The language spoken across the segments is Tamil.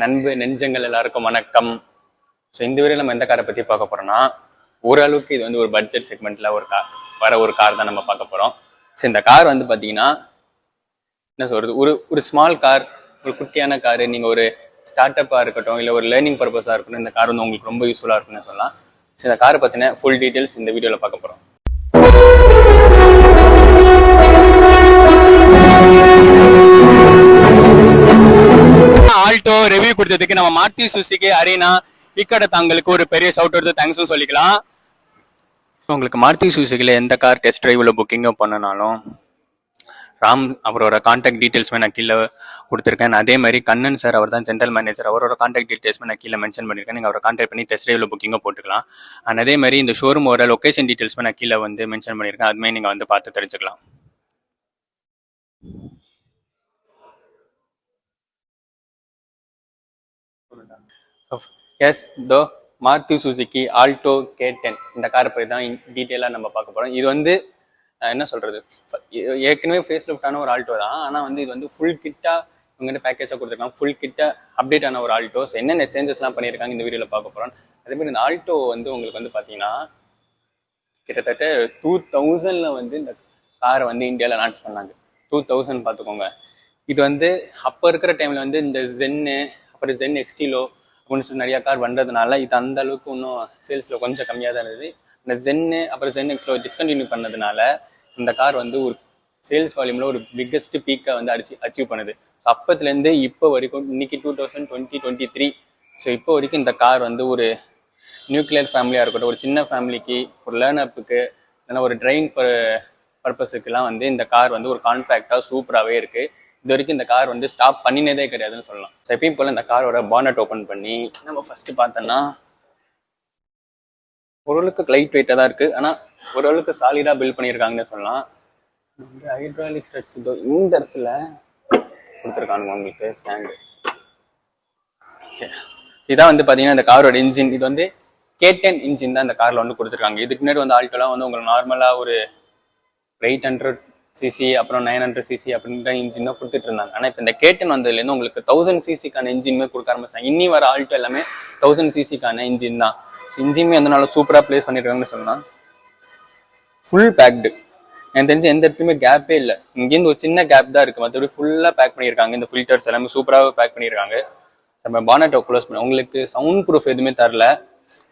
என் அன்பு நெஞ்சங்கள் எல்லாருக்கும் வணக்கம். ஸோ இந்த வீடியோவில் நம்ம எந்த காரை பற்றி பார்க்க போகிறோம்னா, ஓரளவுக்கு இது வந்து ஒரு பட்ஜெட் செக்மெண்ட்டில் ஒரு கார் தான் நம்ம பார்க்க போகிறோம். ஸோ இந்த கார் வந்து பார்த்தீங்கன்னா என்ன சொல்கிறது, ஒரு ஸ்மால் கார், ஒரு குட்டியான காரு, நீங்கள் ஒரு ஸ்டார்ட் அப்பாக இருக்கட்டும் இல்லை ஒரு லேர்னிங் பர்பஸாக இருக்கட்டும், இந்த கார் வந்து உங்களுக்கு ரொம்ப யூஸ்ஃபுல்லாக இருக்குன்னு சொல்லலாம். ஸோ இந்த காரை பற்றின ஃபுல் டீட்டெயில்ஸ் இந்த வீடியோவில் பார்க்க போகிறோம். ஆல்டோ ரிவ்யூ கொடுத்ததுக்கு நம்ம மாருதி சுசுகி அரேனா இக்கடத்தாங்களுக்கு ஒரு பெரிய ஷவுட் அவுட் தேங்க்ஸும் சொல்லிக்கலாம். உங்களுக்கு மாருதி சுசுகியில் எந்த கார் டெஸ்ட் டிரைவில் புக்கிங்கோ பண்ணனாலும் ராம் அவரோட கான்டாக்ட் டீட்டெயில்ஸ்மே நான் கீழே கொடுத்துருக்கேன். அதே மாதிரி கண்ணன் சார், அவர் தான் ஜென்ரல் மேனேஜர், அவரோட கான்டாக்ட் டீட்டெயில்ஸ்மே நான் கீழே மென்ஷன் பண்ணியிருக்கேன். நீங்கள் அவரை கான்டாக்ட் பண்ணி டெஸ்ட் டிரைவில் புக்கிங்கோ போட்டுக்கலாம். அண்ட் அதே மாதிரி இந்த ஷோரூமோட லொக்கேஷன் டீட்டெயில்ஸ்மே நான் கீழே வந்து மென்ஷன் பண்ணியிருக்கேன். அதுமே நீங்கள் வந்து பார்த்து தெரிஞ்சுக்கலாம். எஸ் தோ மாருதி சுசுகி ஆல்டோ K10 இந்த காரை பற்றி தான் டீட்டெயிலாக நம்ம பார்க்க போகிறோம். இது வந்து என்ன சொல்கிறது, ஏற்கனவே ஃபேஸ் லிஃப்டான ஒரு ஆல்டோ தான். ஆனால் வந்து இது வந்து ஃபுல் கிட்டாக இவங்ககிட்ட பேக்கேஜாக கொடுத்துருக்காங்க. ஃபுல் கிட்டாக அப்டேட் ஆன ஒரு ஆல்டோ. ஸோ என்னென்ன சேஞ்சஸ்லாம் பண்ணியிருக்காங்க இந்த வீடியோவில் பார்க்க போகிறோம். அதேமாதிரி இந்த ஆல்டோ வந்து உங்களுக்கு வந்து பார்த்தீங்கன்னா கிட்டத்தட்ட 2000 வந்து இந்த காரை வந்து இந்தியாவில் லான்ச் பண்ணாங்க. 2000 பார்த்துக்கோங்க. இது வந்து அப்போ இருக்கிற டைமில் வந்து இந்த ஜென்னு, அப்புறம் ஜென் எக்ஸ்டிலோ அப்படின்னு சொல்லி நிறையா கார் வந்ததுனால இது அந்த அளவுக்கு இன்னும் சேல்ஸில் கொஞ்சம் கம்மியாக தான் இருந்தது. இந்த ஜென்னு அப்புறம் ஜென் எக்ஸ்டிலோ டிஸ்கண்டினியூ பண்ணதுனால இந்த கார் வந்து ஒரு சேல்ஸ் வால்யூமில் ஒரு பிக்கஸ்ட் பீக்கை வந்து அச்சீவ் பண்ணுது. ஸோ அப்பத்துலேருந்து இப்போ வரைக்கும் இன்னைக்கு 2023 ஸோ இப்போ வரைக்கும் இந்த கார் வந்து ஒரு நியூக்ளியர் ஃபேமிலியாக இருக்கட்டும், ஒரு சின்ன ஃபேமிலிக்கு, ஒரு லேர்னப்புக்கு, இல்லைன்னா ஒரு டிரைவிங் பர்பஸுக்கெல்லாம் வந்து இந்த கார் வந்து ஒரு கான்பாக்டாக சூப்பராகவே இருக்குது. இது வரைக்கும் இந்த கார் வந்து ஸ்டாப் பண்ணினதே கிடையாதுன்னு சொல்லலாம். ஸோ எப்பயும் போல் இந்த காரோட பானட் ஓப்பன் பண்ணி நம்ம ஃபர்ஸ்ட் பார்த்தோன்னா ஓரளவுக்கு லைட் வெயிட்டாக தான் இருக்குது. ஆனால் ஓரளவுக்கு சாலிடாக பில்ட் பண்ணியிருக்காங்கன்னு சொல்லலாம். வந்து ஹைட்ராலிக் ஸ்டட்ஸ் இந்த இடத்துல கொடுத்துருக்கானுங்க உங்களுக்கு ஸ்டாண்டு. ஓகே, இதான் வந்து பார்த்தீங்கன்னா இந்த காரோட இன்ஜின். இது வந்து K10 இன்ஜின் தான் இந்த காரில் வந்து கொடுத்துருக்காங்க. இதுக்கு முன்னாடி வந்து ஆல்டோலாம் வந்து உங்களுக்கு நார்மலாக ஒரு 800 சிசி அப்புறம் 900 சிசி அப்படின்ற இன்ஜின் தான் கொடுத்துட்டு இருந்தாங்க. ஆனால் இப்போ இந்த K10 வந்ததுலேருந்து உங்களுக்கு 1000 சிசிக்கான இன்ஜின்மே கொடுக்க ஆரம்பிச்சாங்க. இன்னி வர ஆல்டோ எல்லாமே 1000 சிசிக்கான இன்ஜின் தான். ஸோ இன்ஜின்மே வந்து நல்லா சூப்பராக பிளேஸ் பண்ணியிருக்காங்கன்னு சொன்னால் ஃபுல் பேக்டு. எனக்கு தெரிஞ்சு எந்த இடத்துலையுமே கேப்பே இல்லை. இங்கேருந்து ஒரு சின்ன கேப் தான் இருக்குது, மற்றபடி ஃபுல்லாக பேக் பண்ணியிருக்காங்க. இந்த ஃபில்டர்ஸ் எல்லாமே சூப்பராக பேக் பண்ணியிருக்காங்க. நம்ம பானட்டை க்ளோஸ் பண்ணி உங்களுக்கு சவுண்ட் ப்ரூஃப் எதுவுமே தரல.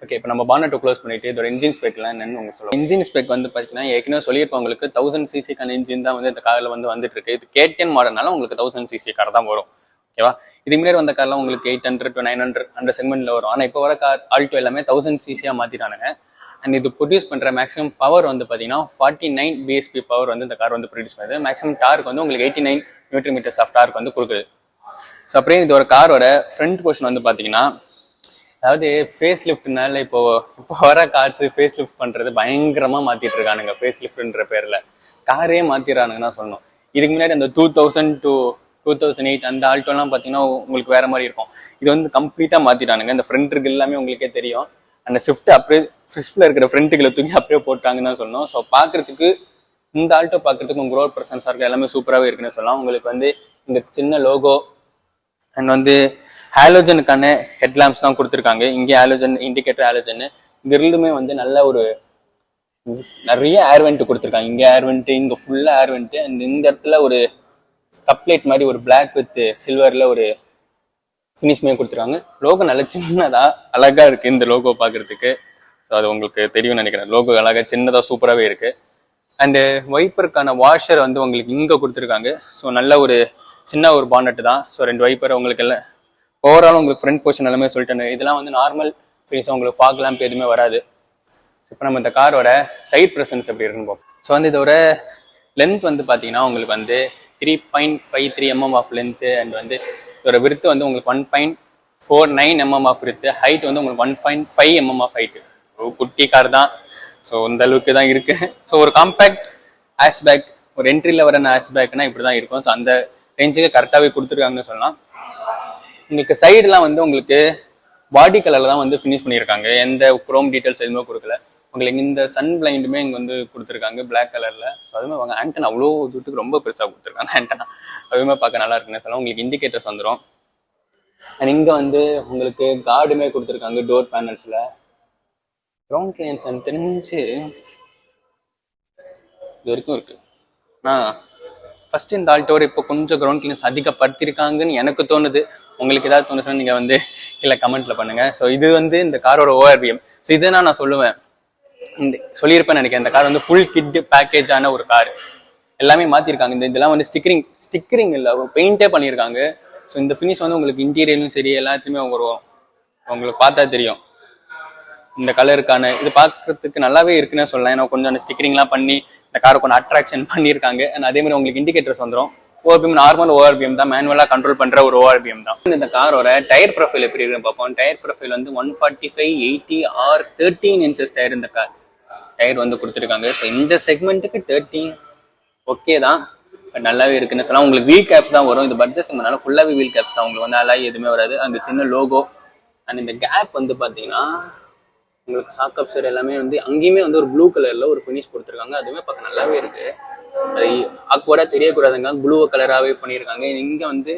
ஓகே, இப்போ நம்ம பானட்டை க்ளோஸ் பண்ணிட்டு இதோட இன்ஜின் ஸ்பெக்லாம் என்னன்னு உங்களுக்கு சொல்லுவோம். இன்ஜின் ஸ்பெக் வந்து பார்த்தீங்கன்னா ஏற்கனவே சொல்லியிருப்போம், உங்களுக்கு 1000 சிசிக்கான இன்ஜின் தான் வந்து இந்த காரில் வந்து வந்துட்டு இருக்கு. இது K10 மாடல்னால உங்களுக்கு 1000 சிசி கார் தான் வரும். ஓகேவா, இதுக்கு முன்னாடி வந்த கார்லாம் உங்களுக்கு 800 to 900 அந்த செக்மெண்ட்ல வரும். ஆனால் இப்போ வர கார் ஆல்டோ எல்லாமே 1000 சிசியாக மாற்றிட்டானுங்க. அண்ட் இது ப்ரொடியூஸ் பண்ணுற மேக்ஸிமம் பவர் வந்து பார்த்தீங்கன்னா 49 BSP பவர் வந்து இந்த கார் வந்து ப்ரொடியூஸ் பண்ணுது. மேக்ஸிமம் டார்க் வந்து உங்களுக்கு 89 நியூட்டன் ஆஃப் டார்க் வந்து கொடுக்குது. ஸோ அப்படியே இது ஒரு காரோட ஃப்ரண்ட் போர்ஷன் வந்து பார்த்தீங்கன்னா, அதாவது ஃபேஸ் லிஃப்ட்னால இப்போ வர கார்ஸ் ஃபேஸ் லிஃப்ட் பண்ணுறது பயங்கரமாக மாற்றிட்டு இருக்கானுங்க. ஃபேஸ் லிஃப்ட்ன்ற பேரில் காரே மாற்றிடுறானுங்கன்னா சொல்லணும். இதுக்கு முன்னாடி அந்த 2000 to 2008 அந்த ஆல்டோலாம் பார்த்தீங்கன்னா உங்களுக்கு வேற மாதிரி இருக்கும். இது வந்து கம்ப்ளீட்டாக மாற்றிட்டானுங்க. இந்த ஃப்ரண்ட்டுக்கு எல்லாமே உங்களுக்கே தெரியும். அந்த ஷிஃப்ட் அப்படியே ஃபிஃப்டில் இருக்கிற ஃப்ரண்ட்டுகளை தூக்கி அப்படியே போட்டாங்கன்னு தான் சொல்லணும். ஸோ பார்க்குறதுக்கு இந்த ஆல்டோ பார்க்குறதுக்கு உங்கள் க்ரோத் பர்சன்ஸாக இருக்குது, எல்லாமே சூப்பராகவே இருக்குன்னு சொல்லலாம். உங்களுக்கு வந்து இந்த சின்ன லோகோ அண்ட் வந்து ஹாலோஜனுக்கான ஹெட்லாம்ப்ஸ் தான் கொடுத்துருக்காங்க. இங்கே ஹாலோஜன் இண்டிகேட்டர், ஹாலோஜன் கிரில்லுமே வந்து நல்ல ஒரு நிறைய ஏர் வெண்ட் கொடுத்துருக்காங்க. இங்கே ஏர் வெண்ட், இங்கே ஃபுல்லாக ஏர் வெண்ட். அண்ட் இந்த இடத்துல ஒரு கப்லேட் மாதிரி ஒரு பிளாக் வித் சில்வரில் ஒரு ஃபினிஷ்மே கொடுத்துருக்காங்க. லோகோ நல்ல சின்னதாக அழகாக இருக்குது இந்த லோகோ பார்க்குறதுக்கு. ஸோ அது உங்களுக்கு தெரியும்னு நினைக்கிறேன். லோகோ அழகாக சின்னதாக சூப்பராகவே இருக்குது. அண்டு வைப்பருக்கான வாஷர் வந்து உங்களுக்கு இங்கே கொடுத்துருக்காங்க. ஸோ நல்ல ஒரு சின்ன ஒரு பானட்டு தான். ஸோ 2 வைப்பர் உங்களுக்கு எல்லாம் ஓவரால் உங்களுக்கு ஃப்ரண்ட் போர்ஷன் எல்லாமே சொல்லிட்டேன். இதெல்லாம் வந்து நார்மல் ஃபேஸ், உங்களுக்கு ஃபாக் லேம்ப் எதுவுமே வராது. ஸோ இப்போ நம்ம இந்த காரோட சைட் ப்ரெசன்ஸ் எப்படி இருக்குன்னு பார்ப்போம். ஸோ வந்து இதோட லென்த் வந்து பார்த்தீங்கன்னா உங்களுக்கு வந்து 3.53 mm ஆஃப் லென்த்து. அண்ட் வந்து இதோட விருத்து வந்து உங்களுக்கு 1.49 mm ஆஃப் விருத்து. ஹைட் வந்து உங்களுக்கு 1.5 mm ஆஃப் ஹைட்டு. ஒரு குட்டி கார் தான். ஸோ இந்த அளவுக்கு தான் இருக்குது. ஸோ ஒரு காம்பேக்ட் ஹேஷ்பேக், ஒரு என்ட்ரியில் வர ஹேஷ்பேக்னா இப்படி தான் இருக்கும். ஸோ அந்த ரேஞ்சுக்கு கரெக்டாகவே கொடுத்துருக்காங்கன்னு சொல்லலாம். உங்களுக்கு சைடுலாம் வந்து உங்களுக்கு பாடி கலரில் தான் வந்து ஃபினிஷ் பண்ணியிருக்காங்க. எந்த குரோம் டீட்டெயில்ஸ் எதுவுமே கொடுக்கல. உங்களுக்கு இந்த சன் பிளைண்டுமே இங்கே வந்து கொடுத்துருக்காங்க பிளாக் கலரில். ஸோ அதுவுமே வாங்க ஆண்டனா அவ்வளோ தூரத்துக்கு ரொம்ப பெருசாக கொடுத்துருக்காங்க. ஆண்டனா அதுவுமே பார்க்க நல்லா இருக்குன்னு சொல்லலாம். உங்களுக்கு இண்டிகேட்டர்ஸ் வந்துடும். அண்ட் இங்கே வந்து உங்களுக்கு கார்டுமே கொடுத்துருக்காங்க டோர் பேனல்ஸில். கிரவுண்ட் கிளியன்ஸ் எனக்கு தெரிஞ்சு இது வரைக்கும் இருக்குது. ஆனால் ஃபர்ஸ்ட் இந்த ஆல்டோட இப்போ கொஞ்சம் கிரவுண்ட் கிளியன்ஸ் அதிகப்படுத்திருக்காங்கன்னு எனக்கு தோணுது. உங்களுக்கு ஏதாவது தோணுச்சுன்னா நீங்கள் வந்து கீழே கமெண்ட்ல பண்ணுங்க. ஸோ இது வந்து இந்த காரோட ஓஆர்பிஎம். ஸோ இதுனா நான் சொல்லுவேன், இந்த சொல்லியிருப்பேன்னு நினைக்கிறேன், இந்த கார் வந்து ஃபுல் கிட் பேக்கேஜான ஒரு கார். எல்லாமே மாற்றிருக்காங்க. இதெல்லாம் வந்து ஸ்டிக்கரிங் இல்லை, பெயிண்டே பண்ணியிருக்காங்க. ஸோ இந்த ஃபினிஷ் வந்து உங்களுக்கு இன்டீரியரும் சரி எல்லாத்தையுமே உங்களுக்கு பார்த்தா தெரியும். இந்த கலருக்கான இது பார்க்கறதுக்கு நல்லாவே இருக்குன்னு சொல்லலாம். ஏன்னா கொஞ்சம் அந்த ஸ்டிக்கரிங்லாம் பண்ணி இந்த காரை கொஞ்சம் அட்ராக்ஷன் பண்ணியிருக்காங்க. அதே மாதிரி உங்களுக்கு இண்டிகேட்டர்ஸ் வந்துடும். ஓஆர்பிஎம் நார்மல் ஓஆர்பிஎம் தான், மேனுவலாக கண்ட்ரோல் பண்ணுற ஒரு ஓஆர்பிஎம் தான். இந்த காரோட டயர் ப்ரொஃபைல் எப்படி இருக்குன்னு பார்ப்போம். டயர் ப்ரொஃபைல் வந்து 145, 80 or 13 inches டயர் இந்த டயர் வந்து கொடுத்துருக்காங்க. ஸோ இந்த செக்மெண்ட்டுக்கு 13 ஓகே தான், பட் நல்லாவே இருக்குன்னு சொல்லலாம். உங்களுக்கு வீல் கேப்ஸ் தான் வரும். இது பட்ஜெட் செக்மெண்ட்னால ஃபுல்லாகவே வீல் கேப்ஸ் தான். உங்களுக்கு வந்து அலாய் எதுவுமே வராது. அங்கே சின்ன லோகோ அண்ட் இந்த கேப் வந்து பார்த்தீங்கன்னா உங்களுக்கு சாக்கப்சர் எல்லாமே வந்து அங்கேயுமே வந்து ஒரு ப்ளூ கலர்ல ஒரு ஃபினிஷ் கொடுத்துருக்காங்க. அதுவுமே பார்க்க நல்லாவே இருக்கு. அது ஆக்வர்டா தெரியக்கூடாதுங்க, ப்ளூ கலராகவே பண்ணியிருக்காங்க. இங்க வந்து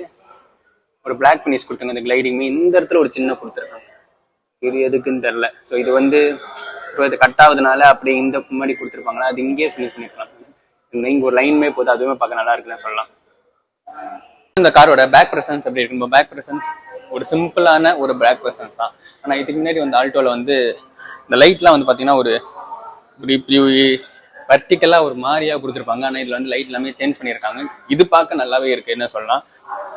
ஒரு பிளாக் ஃபினிஷ் கொடுத்தாங்க. இந்த கிளைடிங் இந்த இடத்துல ஒரு சின்ன கொடுத்துருக்காங்க. இது எதுக்குன்னு தெரில. ஸோ இது வந்து இப்போ இது கட் ஆகுதுனால அப்படி இந்த முன்னாடி கொடுத்துருப்பாங்களா, அது இங்கேயே ஃபினிஷ் பண்ணிருக்கலாம். இங்க ஒரு லைன்மே போகுது, அதுவுமே பார்க்க நல்லா இருக்குன்னு சொல்லலாம். இந்த காரோட பேக் பிரசன்ஸ் எப்படி இருக்கு? பேக் பிரசன்ஸ் ஒரு சிம்பிளான ஒரு பேக் பிரசன்ஸ் தான். ஆனால் இதுக்கு முன்னாடி வந்து ஆல்டோவில் வந்து இந்த லைட்லாம் வந்து பார்த்தீங்கன்னா ஒரு வர்டிக்கலாக ஒரு மாதிரியாக கொடுத்துருப்பாங்க. ஆனால் இதில் வந்து லைட் எல்லாமே சேஞ்ச் பண்ணியிருக்காங்க. இது பார்க்க நல்லாவே இருக்குது என்ன சொல்லலாம்.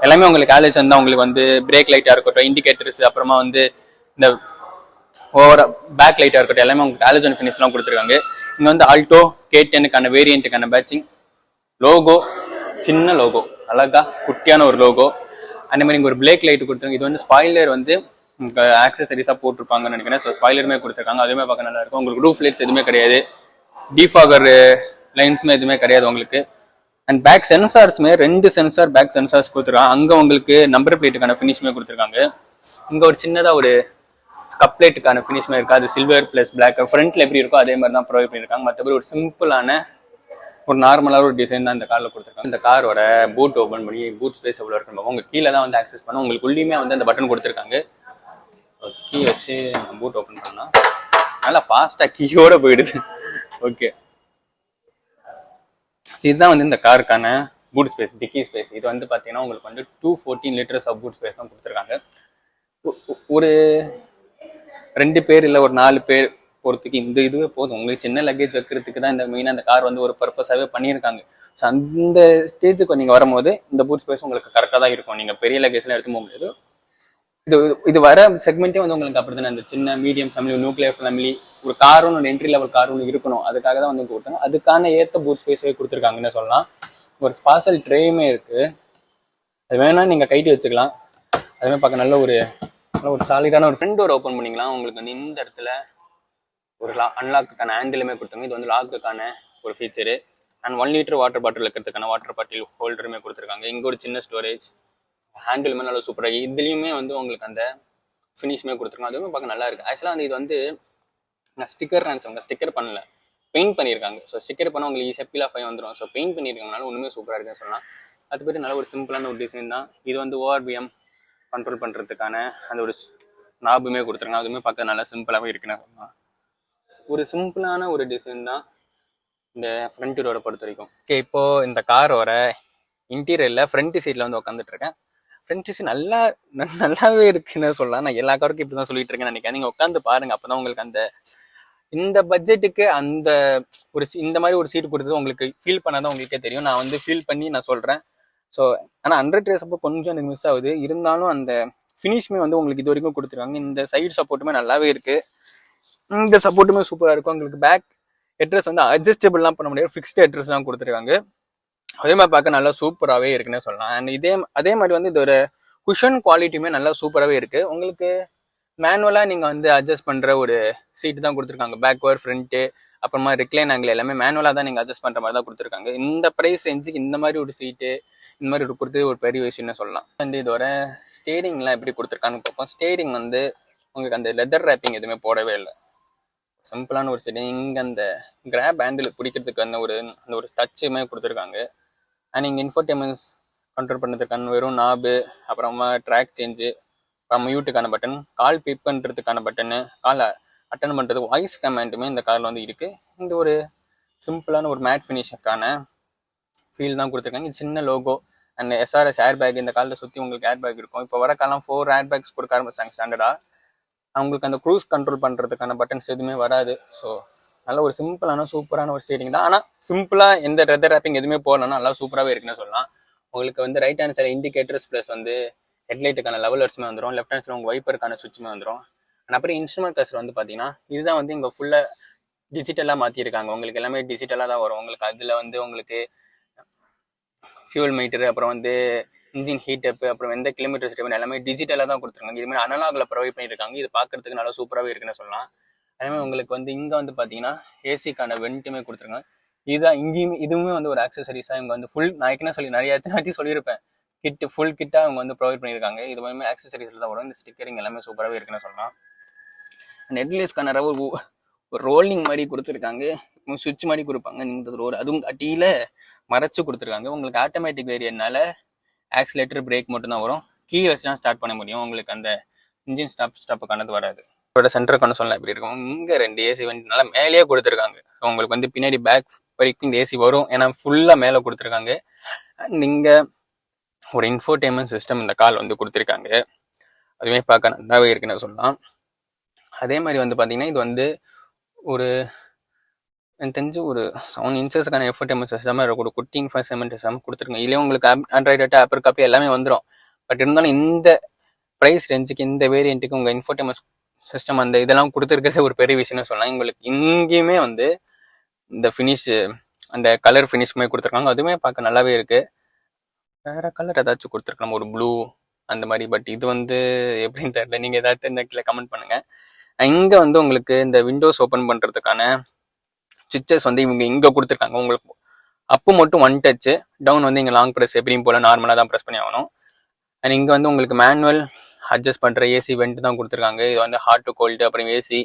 எல்லாமே உங்களுக்கு காலேஜ் வந்து உங்களுக்கு வந்து பிரேக் லைட்டாக இருக்கட்டும், இண்டிகேட்டர்ஸ், அப்புறமா வந்து இந்த ஓவரா பேக் லைட்டாக இருக்கட்டும், எல்லாமே உங்களுக்கு காலேஜ் ஃபினிஷ்லாம் கொடுத்துருக்காங்க. இங்கே வந்து ஆல்டோ K10க்கான வேரியண்ட்டுக்கான பேட்சிங் லோகோ, சின்ன லோகோ, அழகா குட்டியான ஒரு லோகோ. அந்த மாதிரி இங்கே ஒரு பிரேக் லைட் கொடுத்துருங்க. இது வந்து ஸ்பாய்லர் வந்து ஆக்சசரிஸாக போட்டிருப்பாங்கன்னு நினைக்கிறேன். ஸோ ஸ்பாய்லருமே கொடுத்துருக்காங்க, அதுவுமே பார்க்க நல்லா இருக்கும். உங்களுக்கு ரூஃப் லைட்ஸ் எதுவுமே கிடையாது, டிஃபாகர் லைன்ஸுமே எதுவுமே கிடையாது உங்களுக்கு. அண்ட் பேக் சென்சார்ஸுமே 2 சென்சார் பேக் சென்சார்ஸ் கொடுத்துருக்காங்க. அங்கே உங்களுக்கு நம்பர் பிளேட்டுக்கான ஃபினிஷ்மே கொடுத்துருக்காங்க. இங்கே ஒரு சின்னதாக ஒரு ஸ்கப் பிளேட்டுக்கான ஃபினிஷ்மே இருக்குது. அது சில்வர் ப்ளஸ் பிளாக். ஃப்ரண்ட்ல எப்படி இருக்கோ அதே மாதிரி தான் ப்ரொவைட் பண்ணியிருக்காங்க. மற்றபடி ஒரு சிம்பிளான ஒரு நார்மலான ஒரு டிசைன் தான் இந்த காரில் கொடுத்துருக்காங்க. இந்த காரோட பூட் ஓப்பன் பண்ணி பூட் ஸ்பேஸ் எவ்வளோ இருக்குன்னு உங்க கீழே தான் வந்து ஆக்சஸ் பண்ண. உங்களுக்கு உள்ளேயுமே வந்து அந்த பட்டன் கொடுத்துருக்காங்க. கீ வச்சு பூட் ஓப்பன் பண்ணா நல்லா ஃபாஸ்டா கீயோட போயிடுது. ஓகே, இதுதான் வந்து இந்த காருக்கான பூட் ஸ்பேஸ், டிக்கி ஸ்பேஸ். இது வந்து பார்த்தீங்கன்னா உங்களுக்கு வந்து 214 liters ஆஃப் பூட் ஸ்பேஸ் தான் கொடுத்துருக்காங்க. ஒரு 2 பேர் இல்லை ஒரு 4 பேர் போகிறதுக்கு இந்த இதுவே போதும். உங்களுக்கு சின்ன லக்கேஜ் வைக்கிறதுக்கு தான் இந்த மெயினாக அந்த கார் வந்து ஒரு பர்பஸாகவே பண்ணியிருக்காங்க. ஸோ அந்த ஸ்டேஜுக்கு நீங்கள் வரும்போது இந்த பூட் ஸ்பேஸ் உங்களுக்கு கரெக்டாக தான் இருக்கும். நீங்கள் பெரிய லக்கேஜ்லாம் எடுத்து போக முடியாது. இது வர செக்மெண்ட்டே வந்து உங்களுக்கு அப்படி தானே, இந்த சின்ன மீடியம் ஃபேமிலி, நியூக்ளியர் ஃபேமிலி, ஒரு காரும் ஒரு என்ட்ரி லெவல் கார் ஒன்று இருக்கணும். அதுக்காக தான் வந்து கொடுத்தாங்க. அதுக்கான ஏற்ற பூட் ஸ்பேஸே கொடுத்துருக்காங்கன்னு சொல்லலாம். ஒரு ஸ்பாசல் ட்ரேயுமே இருக்கு, அது வேணா நீங்கள் கைட்டி வச்சுக்கலாம். அதுவுமே பார்க்க நல்ல ஒரு சாலிடான ஒரு ஃப்ரண்ட் டோர் ஓப்பன் பண்ணிக்கலாம். உங்களுக்கு வந்து இந்த இடத்துல ஒரு அன்லாக்குக்கான ஹேண்டிலுமே கொடுத்தாங்க. இது வந்து லாக்குக்கான ஒரு feature. And 1 liter water bottle வைக்கிறதுக்கான வாட்டர் பாட்டில் ஹோல்டருமே கொடுத்துருக்காங்க. இங்கே ஒரு சின்ன ஸ்டோரேஜ், ஹேண்டிலுமே நல்லா சூப்பராக. இதுலேயுமே வந்து உங்களுக்கு அந்த ஃபினிஷ்மே கொடுத்துருக்காங்க. அதுவுமே பார்க்க நல்லா இருக்குது. ஆக்சுவலாக வந்து இது வந்து நான் ஸ்டிக்கர் நினச்சவங்க ஸ்டிக்கர் பண்ணல, பெயிண்ட் பண்ணியிருக்காங்க. ஸோ ஸ்டிக்கர் பண்ண உங்களுக்கு ஈஸியாக பீல் ஆஃப் ஆகி வந்துடும். ஸோ பெயிண்ட் பண்ணியிருக்காங்கனால ஒன்றுமே சூப்பராக இருக்குன்னு சொல்லலாம். அது பற்றி நல்ல ஒரு சிம்பிளான ஒரு டிசைன் தான். இது வந்து ஓஆர்பிஎம் கண்ட்ரோல் பண்ணுறதுக்கான அந்த ஒரு நாபுமே கொடுத்துருக்காங்க. அதுவுமே பார்க்க நல்லா சிம்பிளாகவே இருக்குன்னு சொல்லலாம். ஒரு சிம்பிளான ஒரு டிசைன் தான் இந்த ஃப்ரண்ட் டோரை பொறுத்த வரைக்கும். ஓகே, இப்போ இந்த காரோட இன்டீரியரில் ஃப்ரண்ட் சீட்டில் வந்து உட்காந்துட்டு இருக்கேன். ஃப்ரண்ட் சீட் நல்லாவே இருக்குன்னு சொல்லலாம். நான் எல்லா காருக்கும் இப்படி தான் சொல்லிட்டு இருக்கேன்னு நினைக்கிறேன். நீங்கள் உட்காந்து பாருங்க, அப்போ தான் உங்களுக்கு அந்த இந்த பட்ஜெட்டுக்கு அந்த ஒரு இந்த மாதிரி ஒரு சீட் கொடுத்தது உங்களுக்கு ஃபீல் பண்ணாதான் உங்களுக்கே தெரியும். நான் வந்து ஃபீல் பண்ணி நான் சொல்கிறேன். ஸோ ஆனால் 100 days அப்போ கொஞ்சம் எனக்கு மிஸ் ஆகுது. இருந்தாலும் அந்த ஃபினிஷ்மே வந்து உங்களுக்கு இது வரைக்கும் கொடுத்துருக்காங்க. இந்த சைடு சப்போர்ட்டுமே நல்லாவே இருக்குது. இந்த சப்போர்ட்டுமே சூப்பராக இருக்கும். உங்களுக்கு பேக் ஹெட்ரஸ் வந்து அட்ஜஸ்டபிள்லாம் பண்ண முடியாது, ஃபிக்ஸ்டு ஹெட்ரஸ் தான் கொடுத்துருக்காங்க. அதே மாதிரி பார்க்க நல்லா சூப்பராகவே இருக்குன்னு சொல்லலாம். அண்ட் அதே மாதிரி வந்து இதோட குஷன் குவாலிட்டியுமே நல்லா சூப்பராகவே இருக்குது. உங்களுக்கு மேனுவலாக நீங்கள் வந்து அட்ஜஸ்ட் பண்ணுற ஒரு சீட்டு தான் கொடுத்துருக்காங்க. பேக்வேர்ட், ஃப்ரண்ட்டு, அப்புறமா ரிக்ளைன் ஆங்கிள் எல்லாமே மேனுவலாக தான் நீங்கள் அட்ஜஸ்ட் பண்ணுற மாதிரி தான் கொடுத்துருக்காங்க. இந்த ப்ரைஸ் ரேஞ்சுக்கு இந்த மாதிரி ஒரு சீட்டு இந்த மாதிரி இருக்கிறது ஒரு பெரிய விஷயம்னு சொல்லலாம். அண்ட் இதோட ஸ்டேரிங்லாம் எப்படி கொடுத்துருக்கான்னு பார்ப்போம். ஸ்டேரிங் வந்து உங்களுக்கு அந்த லெதர் ரேப்பிங் எதுவுமே போடவே இல்லை, சிம்பிளான ஒரு ஸ்டேரிங். இங்கே அந்த கிராப் ஹேண்டில் பிடிக்கிறதுக்கு அந்த ஒரு டச்சுமே கொடுத்துருக்காங்க. அண்ட் இங்கே இன்ஃபோர்டைன்மெண்ட்ஸ் கண்ட்ரோல் பண்ணுறதுக்கான வெறும் நாபு, அப்புறமா ட்ராக் சேஞ்சு, மியூட்டுக்கான பட்டன், கால் பிக் பண்ணுறதுக்கான பட்டனு, கால் அட்டன் பண்ணுறது, வாய்ஸ் கமெண்ட்டுமே இந்த காரில் வந்து இருக்குது. இந்த ஒரு சிம்பிளான ஒரு மேட் ஃபினிஷுக்கான ஃபீல் தான் கொடுத்துருக்காங்க. இது சின்ன logo and SRS air bag இந்த காலில் சுற்றி உங்களுக்கு ஏர் பேக் இருக்கும். இப்போ வர காலம் 4 ஏர் பேக்ஸ் கொடுக்க ஆரம்பிச்சாங்க ஸ்டாண்டர்டாக. அவங்களுக்கு அந்த க்ரூஸ் கண்ட்ரோல் பண்ணுறதுக்கான பட்டன்ஸ் எதுவுமே வராது. ஸோ நல்ல ஒரு சிம்பிளான சூப்பரான ஒரு ஸ்டீரிங் தான். ஆனால் சிம்பிளாக எந்த ரெதர் ரேப்பிங் எதுவுமே போடலன்னா நல்லா சூப்பராகவே இருக்குன்னு சொல்லலாம். உங்களுக்கு வந்து right hand side indicators plus வந்து ஹெட்லைட்டுக்கான லெவலர்ஸுமே வந்துடும். லெஃப்ட் ஹேண்ட் சைடு உங்கள் வைப்பருக்கான சுவிட்சுமே வந்துடும். அண்ட் அப்புறம் இன்ஸ்ட்ருமெண்ட் கிளஸ்டர் வந்து பார்த்தீங்கன்னா இதுதான் வந்து இங்கே ஃபுல்லாக டிஜிட்டலாக மாற்றிருக்காங்க. உங்களுக்கு எல்லாமே டிஜிட்டலாக தான் வரும். உங்களுக்கு அதில் வந்து உங்களுக்கு ஃபியூல் மீட்டரு, அப்புறம் வந்து இன்ஜின் ஹீட்டப்பு, அப்புறம் எந்த கிலோமீட்டர் ஸ்டேபிள் எல்லாமே டிஜிட்டலாக தான் கொடுத்துருக்காங்க. இதுமாதிரி அனலாகில் ப்ரொவைட் பண்ணியிருக்காங்க. இது பார்க்கறதுக்கு நல்லா சூப்பராகவே இருக்குன்னு சொல்லலாம். அதேமாதிரி உங்களுக்கு வந்து இங்கே வந்து பார்த்தீங்கன்னா ஏசிக்கான வெண்ட்டுமே கொடுத்துருக்காங்க. இதுதான் இங்கேயுமே இதுவுமே வந்து ஒரு ஆக்சசரிஸாக இவங்க வந்து ஃபுல் நான் ஏற்கனவே சொல்லி நிறைய எத்தனை சொல்லியிருப்பேன். ஃபுல் கிட்டாக அவங்க வந்து ப்ரொவைட் பண்ணியிருக்காங்க. இது மாதிரி ஆக்சசரிஸில் தான் வரும். இந்த ஸ்டிக்கரிங் எல்லாமே சூப்பராகவே இருக்குன்னு சொல்லலாம். நெட்லேஸ்க்கான ஒரு ரோலிங் மாதிரி கொடுத்துருக்காங்க. சுவிட்ச் மாதிரி கொடுப்பாங்க. நீங்கள் ரோல் அதுவும் அடியில் மறைச்சு கொடுத்துருக்காங்க. உங்களுக்கு ஆட்டோமேட்டிக் வேரியன்ட்னால ஆக்சிலேட்டர் பிரேக் மட்டும் தான் வரும். கீ வச்சு தான் ஸ்டார்ட் பண்ண முடியும். உங்களுக்கு அந்த இன்ஜின் ஸ்டாப்புக்கானது வராது. இதோட சென்டர் கன்சோல் எப்படி இருக்கும், இங்கே 2 ஏசி வெண்ட்னால மேலேயே கொடுத்துருக்காங்க. ஸோ உங்களுக்கு வந்து பின்னாடி பேக் வரைக்கும் இந்த ஏசி வரும். ஏன்னா ஃபுல்லாக மேலே கொடுத்துருக்காங்க. நீங்கள் ஒரு இன்ஃபோடெயின்மெண்ட் சிஸ்டம் இந்த கால் வந்து கொடுத்துருக்காங்க. அதுவே பார்க்க நல்லாவே இருக்குன்னு சொல்லலாம். அதே மாதிரி வந்து பார்த்தீங்கன்னா இது வந்து ஒரு எனக்கு தெரிஞ்சு ஒரு 7 இன்ச்சஸ்க்கான இன்ஃபோடெயின்மெண்ட் சிஸ்டம் ஒரு குட்டி இன்ஃபோடெயின்மெண்ட் சிஸ்டம் கொடுத்துருக்காங்க. இதுலேயே உங்களுக்கு ஆண்ட்ராய்டு டேட்டா ஆப்பர் காப்பி எல்லாமே வந்துடும். பட் இருந்தாலும் இந்த ப்ரைஸ் ரேஞ்சுக்கு இந்த வேரியண்ட்டுக்கு உங்கள் இன்ஃபோடெயின்மெண்ட் சிஸ்டம் அந்த இதெல்லாம் கொடுத்துருக்கிறது ஒரு பெரிய விஷயம்னு சொல்லலாம். உங்களுக்கு இங்கேயுமே வந்து இந்த ஃபினிஷ் அந்த கலர் ஃபினிஷ்மே கொடுத்துருக்காங்க. அதுவுமே பார்க்க நல்லாவே இருக்குது. வேறு கலர் ஏதாச்சும் கொடுத்துருக்கலாம், ஒரு ப்ளூ அந்த மாதிரி. பட் இது வந்து எப்படின்னு தெரியல. நீங்கள் ஏதாச்சும் இந்த கீழே கமெண்ட் பண்ணுங்கள். இங்கே வந்து உங்களுக்கு இந்த விண்டோஸ் ஓப்பன் பண்ணுறதுக்கான சுவிச்சஸ் வந்து இவங்க இங்கே கொடுத்துருக்காங்க. உங்களுக்கு அப்பு மட்டும் 1 டச்சு, டவுன் வந்து இங்கே லாங் ப்ரெஸ் எப்படியும் போல் நார்மலாக தான் ப்ரெஸ் பண்ணி ஆகணும். அண்ட் இங்கே வந்து உங்களுக்கு மேனுவல் அட்ஜஸ்ட் பண்ணுற ஏசி வெண்ட் தான் கொடுத்துருக்காங்க. இது வந்து ஹாட் டு கோல்டு, அப்புறம் ஏசி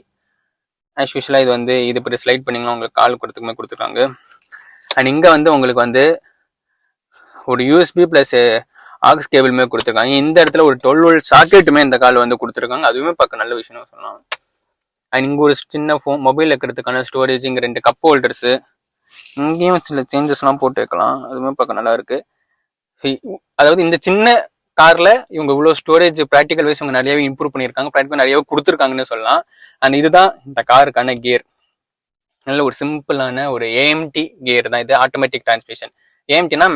ஆஸ் யூஷுவலாக இது வந்து இது இப்படி ஸ்லைட் பண்ணிங்கன்னா உங்களுக்கு கால் கொடுத்துக்குமே கொடுத்துருக்காங்க. அண்ட் இங்கே வந்து உங்களுக்கு வந்து ஒரு யூஎஸ்பி ப்ளஸ் ஆக்ஸ் கேபிளுமே கொடுத்துருக்காங்க. இந்த இடத்துல ஒரு 12 volt சாக்கெட்டுமே இந்த கால் வந்து கொடுத்துருக்காங்க. அதுவுமே பார்க்க நல்ல விஷயம் சொல்லலாம். அண்ட் இங்கே ஒரு சின்ன மொபைல் வைக்கிறதுக்கான ஸ்டோரேஜ், இங்கே 2 கப் ஹோல்டர்ஸு, இங்கேயும் சில சேஞ்சஸ்லாம் போட்டு வைக்கலாம். அதுவுமே பார்க்க நல்லா இருக்கு. அதாவது இந்த சின்ன கார்ல இவங்க இவ்வளோ ஸ்டோரேஜ் ப்ராக்டிக்கல் வைஸ் இவங்க நிறையவே இம்ப்ரூவ் பண்ணியிருக்காங்க. ப்ராக்டிக்கல் நிறையவே கொடுத்துருக்காங்கன்னு சொல்லலாம். அண்ட் இதுதான் இந்த காருக்கான கியர். நல்ல ஒரு சிம்பிளான ஒரு ஏஎம்டி கியர் தான் இது. Automatic transmission. ஏஎம்டினா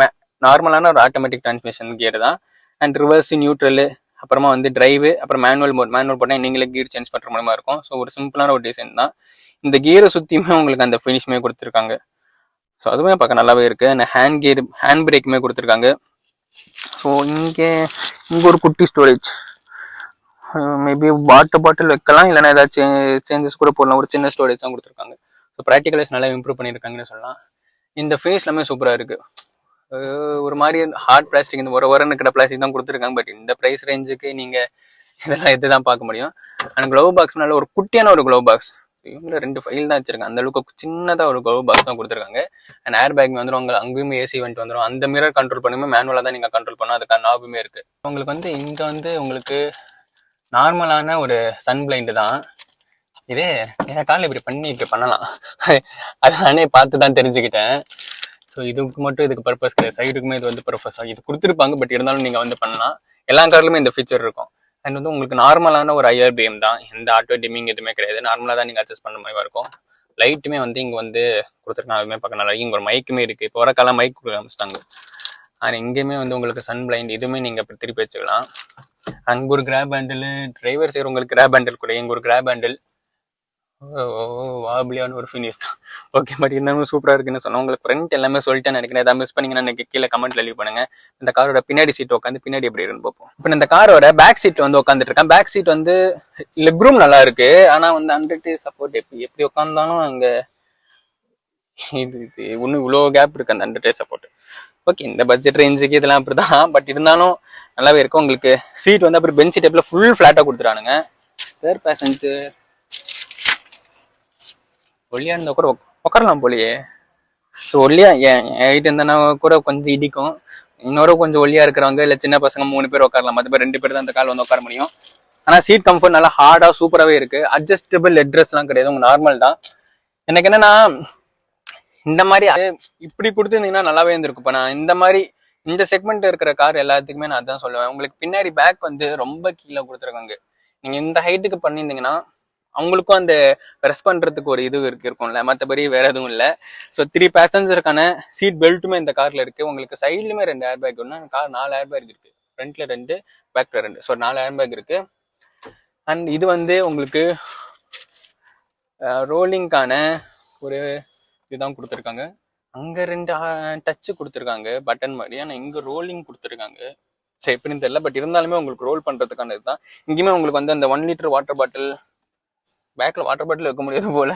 நார்மலான ஒரு ஆட்டோமேட்டிக் டிரான்ஸ்மிஷன் கியர் தான். அண்ட் ரிவர்ஸ், நியூட்ரல், அப்புறமா வந்து டிரைவு, அப்புறம் மேனுவல் போட்டால் நீங்களே கியர் சேஞ்ச் பண்ணுற மூலமா இருக்கும். ஸோ ஒரு சிம்பிளான ஒரு டிசைன் தான். இந்த கியரை சுற்றியுமே உங்களுக்கு அந்த ஃபினிஷ்மே கொடுத்துருக்காங்க. ஸோ அதுவுமே பார்க்க நல்லாவே இருக்கு. அண்ட் ஹேண்ட் பிரேக்குமே கொடுத்துருக்காங்க. ஸோ இங்கே ஒரு குட்டி ஸ்டோரேஜ், மேபி வாட்டர் பாட்டில் வைக்கலாம், இல்லைன்னா ஏதாச்சும் சேஞ்சஸ் கூட போடலாம். ஒரு சின்ன ஸ்டோரேஜ் தான் கொடுத்துருக்காங்க. ஸோ ப்ராக்டிகலைஸ் நல்லா இம்ப்ரூவ் பண்ணியிருக்காங்கன்னு சொல்லலாம். இந்த ஃபினிஷ் எல்லாமே சூப்பராக இருக்கு. ஒரு மாதிரி ஹார்ட் பிளாஸ்டிக், இந்த வரன்னு கிட்ட பிளாஸ்டிக் தான் கொடுத்துருக்காங்க. பட் இந்த ப்ரைஸ் ரேஞ்சுக்கு நீங்கள் இதெல்லாம் எது தான் பார்க்க முடியும். அண்ட் க்ளவ் பாக்ஸ் நல்ல ஒரு குட்டியான ஒரு க்ளவ் பாக்ஸ். இவங்க 2 ஃபைல் தான் வச்சிருக்காங்க. அந்த அளவுக்கு சின்னதாக ஒரு க்ளவ் பாக்ஸ் தான் கொடுத்துருக்காங்க. அண்ட் ஏர் பேக் வந்துடும். அங்கே அங்கேயுமே ஏசி வந்துட்டு வந்துடும். அந்த மிரர் கண்ட்ரோல் பண்ணுமே மேனுவலாக தான் நீங்கள் கண்ட்ரோல் பண்ணணும். அதுக்கான நாபுமே இருக்குது. உங்களுக்கு வந்து இங்கே வந்து உங்களுக்கு நார்மலான ஒரு சன் பிளைண்டு தான். இதே என் காலில் இப்படி பண்ணலாம். அதை நானே பார்த்து தான் தெரிஞ்சுக்கிட்டேன். ஸோ இதுக்கு மட்டும் இதுக்கு பர்பஸ் கிடையாது. சைடுக்குமே இது வந்து பர்பஸ் இது கொடுத்துருப்பாங்க. பட் இருந்தாலும் நீங்கள் வந்து பண்ணலாம். எல்லா கார்லுமே இந்த ஃபீச்சர் இருக்கும். அண்ட் வந்து உங்களுக்கு நார்மலான ஒரு IRBM தான். எந்த ஆட்டோ டிமிங் எதுவுமே கிடையாது. நார்மலாக தான் நீங்கள் அட்ஜஸ்ட் பண்ண மாதிரி இருக்கும். லைட்டுமே வந்து இங்கே வந்து கொடுத்துருக்காங்க. அதுவுமே பார்க்க நல்லா இங்கே ஒரு மைக்குமே இருக்குது. இப்போ வர காலம் மைக் ஆரம்பிச்சிட்டாங்க. ஆனால் இங்கேயுமே வந்து உங்களுக்கு சன் பிளைண்ட் இதுவுமே நீங்கள் இப்படி திருப்பி வச்சுக்கலாம். அங்கே ஒரு கிராப் ஹேண்டில், டிரைவர் சைடு உங்களுக்கு கிராப் ஹேண்டில் கூட, இங்கே ஒரு கிராப் ஹேண்டில். வாபிளியான ஒரு ஃபினிஷ் தான். ஓகே, பட் இருந்தாலும் சூப்பராக இருக்குன்னு சொன்னோம். உங்களுக்கு ஃப்ரெண்ட் எல்லாமே சொல்லிட்டேன்னு நினைக்கிறேன். ஏதாவது மிஸ் பண்ணிங்கன்னா எனக்கு கீழே கமெண்ட்ல லீவ் பண்ணுங்க. இந்த காரோட பின்னாடி சீட் உட்காந்து பின்னாடி எப்படி இருக்குன்னு பார்ப்போம். இப்போ இந்த காரோட பேக் சீட் வந்து உட்காந்துட்டு இருக்கேன். பேக் சீட் வந்து லெக் ரூம் நல்லா இருக்கு. ஆனால் வந்து 100 சப்போர்ட் எப்படி உட்காந்தாலும் அங்கே இது ஒன்றும் இவ்வளோ கேப் இருக்கு அந்த 100 சப்போர்ட். ஓகே, இந்த பட்ஜெட் ரேஞ்சுக்கு இதெல்லாம் அப்படிதான். பட் இருந்தாலும் நல்லாவே இருக்கும். உங்களுக்கு சீட் வந்து அப்புறம் பெஞ்ச் டைப்ல ஃபுல் ஃபிளாட்டாக கொடுத்துறானுங்க. தேர்ட் பேசஞ்சர் ஒல்லியா இருந்தா கூட உட்காரலாம் போலியே. ஸோ ஒல்லியா என் ஹைட் இருந்தானா கூட கொஞ்சம் இடிக்கும். இன்னொரு கொஞ்சம் ஒல்லியா இருக்கிறவங்க இல்லை சின்ன பசங்க 3 பேர் உட்காரலாம். மற்ற பேர் 2 பேர் தான் இந்த கால் வந்து உட்கார முடியும். ஆனால் சீட் கம்ஃபர்ட் நல்லா ஹார்டாக சூப்பராகவே இருக்குது. அட்ஜஸ்டபிள் ஹெட்ரெஸ்லாம் கிடையாது, உங்கள் நார்மல் தான். எனக்கு என்னன்னா இந்த மாதிரி இப்படி கொடுத்துருந்தீங்கன்னா நல்லாவே இருந்திருக்கும். இப்போ நான் இந்த மாதிரி இந்த செக்மெண்ட் இருக்கிற கார் எல்லாத்துக்குமே நான் அதான் சொல்லுவேன். உங்களுக்கு பின்னாடி பேக் வந்து ரொம்ப கீழே கொடுத்துருக்காங்க. நீங்கள் இந்த ஹைட்டுக்கு பண்ணியிருந்தீங்கன்னா அவங்களுக்கும் அந்த ரெஸ்ட் பண்ணுறதுக்கு ஒரு இது இருக்கும்ல, மற்றபடி வேற எதுவும் இல்லை. ஸோ 3 பேசஞ்சருக்கான சீட் பெல்ட்டுமே இந்த காரில் இருக்குது. உங்களுக்கு சைட்லையுமே 2 ஏர் பேக் ஒன்று, கார் 4 ஏர் பேக் இருக்குது. ஃப்ரண்ட்ல 2, பேக்ல 2, ஸோ 4 ஏர் பேக் இருக்குது. அண்ட் இது வந்து உங்களுக்கு ரோலிங்கான ஒரு இதுதான் கொடுத்துருக்காங்க. அங்கே 2 டச்சு கொடுத்துருக்காங்க பட்டன் மாதிரி, ஆனால் இங்கே ரோலிங் கொடுத்துருக்காங்க. சரி எப்படின்னு தெரியல, பட் இருந்தாலுமே உங்களுக்கு ரோல் பண்ணுறதுக்கான இதுதான். இங்கேயுமே உங்களுக்கு வந்து அந்த 1 லிட்டர் வாட்டர் பாட்டில், பேக்கில் வாட்டர் பாட்டில் வைக்க முடியாது போல்,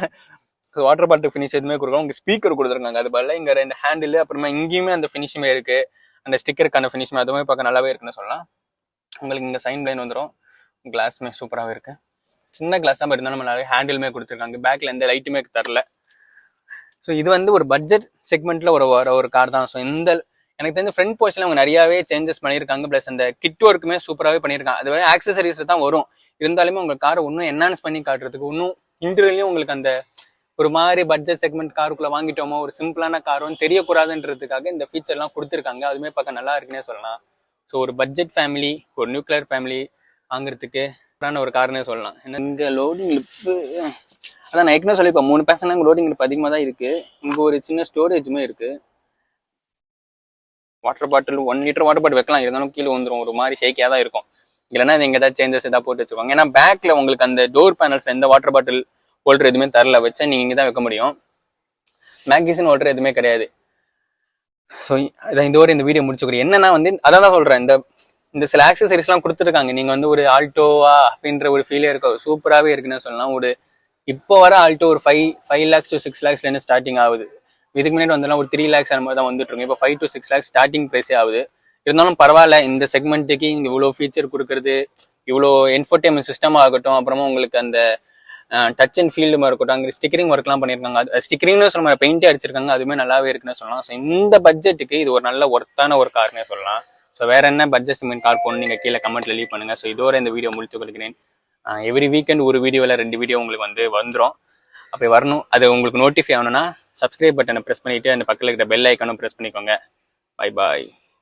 வாட்டர் பாட்டில் ஃபினிஷ் எதுவுமே கொடுக்கலாம். உங்கள் ஸ்பீக்கர் கொடுத்துருக்காங்க. அது பதில் இங்கே 2 ஹேண்டில், அப்புறமா இங்கேயுமே அந்த ஃபினிஷுமே இருக்குது. அந்த ஸ்டிக்கருக்கான ஃபினிஷுமே அதுவுமே பார்க்க நல்லாவே இருக்குன்னு சொல்லலாம். உங்களுக்கு இங்கே சைன் லைன் வந்துடும். கிளாஸுமே சூப்பராகவே இருக்குது. சின்ன கிளாஸ் தான் இருந்தாலும் நம்ம நிறைய ஹேண்டிலுமே கொடுத்துருக்காங்க. பேக்கில் எந்த லைட்டுமே தரல. ஸோ இது வந்து ஒரு பட்ஜெட் செக்மெண்ட்டில் ஒரு கார் தான். ஸோ இந்த எனக்கு தெரிஞ்ச ஃப்ரண்ட் போர்ஷனில் அவங்க நிறையாவே சேஞ்சஸ் பண்ணியிருக்காங்க. ப்ளஸ் அந்த கிட் ஒர்க்குமே சூப்பராகவே பண்ணியிருக்காங்க. அது வேறு ஆக்சசரிஸில் தான் வரும். இருந்தாலுமே உங்கள் காரை இன்னும் என்ஹான்ஸ் பண்ணி காட்டுறதுக்கு, இன்னும் இன்டர்வியூலையும் உங்களுக்கு அந்த ஒரு மாதிரி பட்ஜெட் செக்மெண்ட் காருக்குள்ளே வாங்கிட்டோமோ ஒரு சிம்பிளான காரும் தெரியக்கூடாதுன்றதுக்காக இந்த ஃபீச்சர்லாம் கொடுத்துருக்காங்க. அதுவுமே பார்க்க நல்லா இருக்குன்னே சொல்லலாம். ஸோ ஒரு பட்ஜெட் ஃபேமிலி, ஒரு நியூக்ளியர் ஃபேமிலி வாங்குறதுக்கு ஒரு கார்னே சொல்லலாம். ஏன்னா இங்கே லோடிங் லிப்பு அதான் நான் ஏற்கனவே சொல்லி இப்போ 3 பேசனாங்க லோடிங் லிப் அதிகமாக தான் இருக்குது. இங்கே ஒரு சின்ன ஸ்டோரேஜுமே இருக்குது. Water bottle 1 litre water bottle வைக்கலாம், இருந்தாலும் கீழே வந்துடும், ஒரு மாதிரி ஷேக்கியாக தான் இருக்கும். இல்லைன்னா நீங்கள் ஏதாவது சேஞ்சஸ் ஏதாவது போட்டு வச்சுக்கோங்க. ஏன்னா பேக்கில் உங்களுக்கு அந்த டோர் பேனல்ஸ் எந்த வாட்டர் பாட்டில் ஹோல்டர் எதுவுமே தரல, வச்சா நீங்கள் இங்கே தான் வைக்க முடியும். மேகசின் ஹோல்டர் எதுவுமே கிடையாது. ஸோ இந்த வீடியோ முடிச்சுக்கிறேன். என்னன்னா வந்து அதான் தான் சொல்கிறேன், இந்த சில ஆக்சசரிஸ்லாம் கொடுத்துருக்காங்க. நீங்கள் வந்து ஒரு ஆல்டோவா அப்படின்ற ஒரு ஃபீலே இருக்கும், சூப்பராகவே இருக்குன்னு சொல்லலாம். ஒரு இப்போ வர ஆல்டோ ஒரு 5 lakhs to 6 lakhs ஸ்டார்டிங் ஆகுது. இதுக்கு முன்னாடி வந்தெல்லாம் ஒரு 3 lakhs அந்த மாதிரி தான் வந்துட்டு இருக்கு. இப்போ 5 to 6 lakhs ஸ்டார்டிங் ப்ரைஸே ஆகுது. இருந்தாலும் பரவாயில்ல, இந்த செக்மெண்ட்டுக்கு இங்கே இவ்வளோ ஃபீச்சர் கொடுக்குறது, இவ்வளோ என்ஃபோர்டைன்மெண்ட் சிஸ்டம் ஆகட்டும், அப்புறமா உங்களுக்கு அந்த டச் அண்ட் ஃபீல்டுமா இருக்கட்டும், அங்கே ஸ்டிக்கரிங் ஒர்க்லாம் பண்ணியிருக்காங்க. ஸ்டிக்கரிங்னு சொல்ல மாதிரி பெயிண்டே அடிச்சிருக்காங்க, அதுவுமே நல்லாவே இருக்குன்னு சொல்லலாம். ஸோ இந்த பட்ஜெட்டுக்கு இது ஒரு நல்ல ஒர்த்தான ஒரு கார்னே சொல்லலாம். ஸோ வேற என்ன பட்ஜெட் செக்மெண்ட் கார் போகணும் நீங்கள் கீழே கமெண்ட்ல லீவ் பண்ணுங்க. ஸோ இதோட இந்த வீடியோ முடித்து கொள்கிறேன். எவ்ரி வீக்கெண்ட் ஒரு வீடியோவில் 2 வீடியோ உங்களுக்கு வந்து வந்துடும். அப்படி வரணும், அது உங்களுக்கு நோட்டிஃபை ஆகணும்னா சப்ஸ்கிரைப் பட்டனை ப்ரெஸ் பண்ணிவிட்டு அந்த பக்கத்தில் இருக்கிற பெல் ஐக்கானும் ப்ரெஸ் பண்ணிக்கோங்க. Bye bye.